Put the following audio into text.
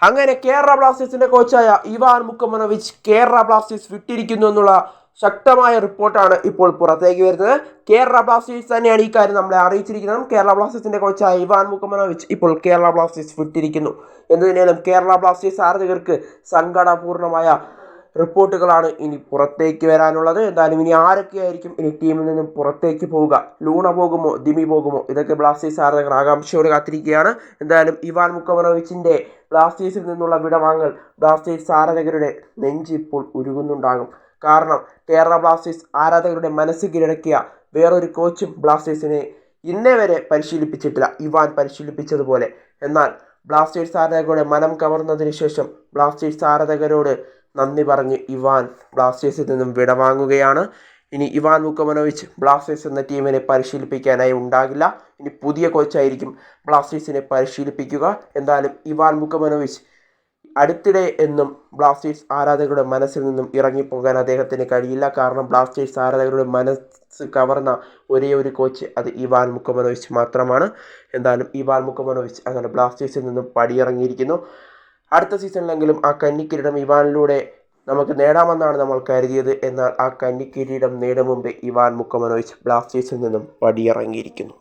അങ്ങനെ കേരള ബ്ലാസ്റ്റേഴ്സിന്റെ കോച്ചായ Ivan മുക്കമനോവിച്ച് Kerala Blasters വിട്ടിരിക്കുന്നു എന്നുള്ള ശക്തമായ റിപ്പോർട്ടാണ് ഇപ്പോൾ പുറത്തേക്ക് വരുന്നത്. കേരള ബ്ലാസ്റ്റേഴ്സ് തന്നെയാണ് ഈ കാര്യം നമ്മളെ അറിയിച്ചിരിക്കുന്നത്. കേരള ബ്ലാസ്റ്റേഴ്സിന്റെ കോച്ചായ ഇവാൻ മുക്കമനോവിച്ച് ഇപ്പോൾ കേരള ബ്ലാസ്റ്റേഴ്സ് വിട്ടിരിക്കുന്നു എന്ന് തന്നെയാണ് കേരള ബ്ലാസ്റ്റേഴ്സ് ആരാധകർക്ക് സങ്കടപൂർണമായ റിപ്പോർട്ടുകളാണ് ഇനി പുറത്തേക്ക് വരാനുള്ളത്. എന്തായാലും ഇനി ആരൊക്കെയായിരിക്കും ഇനി ടീമിൽ നിന്നും പുറത്തേക്ക് പോവുക? ലൂണ പോകുമോ, ദിമി പോകുമോ? ഇതൊക്കെ ബ്ലാസ്റ്റേഴ്സ് ആരാധകർ ആകാംക്ഷയോടെ കാത്തിരിക്കുകയാണ്. എന്തായാലും ഇവാൻ മുക്കമനോവിച്ചിന്റെ ബ്ലാസ്റ്റേഴ്സിൽ നിന്നുള്ള വിടവാങ്ങൽ ബ്ലാസ്റ്റേഴ്സ് ആരാധകരുടെ നെഞ്ചിപ്പോൾ ഉരുകുന്നുണ്ടാകും. കാരണം കേരള ബ്ലാസ്റ്റേഴ്സ് ആരാധകരുടെ മനസ്സ് കീഴടക്കിയ വേറൊരു കോച്ചും ബ്ലാസ്റ്റേഴ്സിനെ ഇന്നേ വരെ പരിശീലിപ്പിച്ചിട്ടില്ല, ഇവാൻ പരിശീലിപ്പിച്ചതുപോലെ. എന്നാൽ ബ്ലാസ്റ്റേഴ്സ് ആരാധകരുടെ മനം കവർന്നതിന് ശേഷം ബ്ലാസ്റ്റേഴ്സ് ആരാധകരോട് നന്ദി പറഞ്ഞ് ഇവാൻ ബ്ലാസ്റ്റേഴ്സിൽ നിന്നും വിടവാങ്ങുകയാണ്. ഇനി ഇവാൻ മുക്കമനോവിച്ച് ബ്ലാസ്റ്റേഴ്സ് എന്ന ടീമിനെ പരിശീലിപ്പിക്കാനായി ഉണ്ടാകില്ല. ഇനി പുതിയ കോച്ചായിരിക്കും ബ്ലാസ്റ്റേഴ്സിനെ പരിശീലിപ്പിക്കുക. എന്തായാലും ഇവാൻ മുക്കമനോവിച്ച് അടുത്തിടെ എന്നും ബ്ലാസ്റ്റേഴ്സ് ആരാധകരുടെ മനസ്സിൽ നിന്നും ഇറങ്ങിപ്പോകാൻ അദ്ദേഹത്തിന് കഴിയില്ല. കാരണം ബ്ലാസ്റ്റേഴ്സ് ആരാധകരുടെ മനസ്സ് കവർന്ന ഒരേ ഒരു കോച്ച് അത് ഇവാൻ മുക്കമനോവിച്ച് മാത്രമാണ്. എന്തായാലും ഇവാൻ മുക്കമനോവിച്ച് അങ്ങനെ ബ്ലാസ്റ്റേഴ്സിൽ നിന്നും പടിയിറങ്ങിയിരിക്കുന്നു. അടുത്ത സീസണിലെങ്കിലും ആ കന്നിക്കിരീടം ഇവാനിലൂടെ നമുക്ക് നേടാമെന്നാണ് നമ്മൾ കരുതിയത്. എന്നാൽ ആ കന്നിക്കിരീടം നേടും മുമ്പേ ഇവാൻ മുക്കമനോവിച്ച് ബ്ലാസ്റ്റേഴ്സിൽ നിന്നും പടിയിറങ്ങിയിരിക്കുന്നു.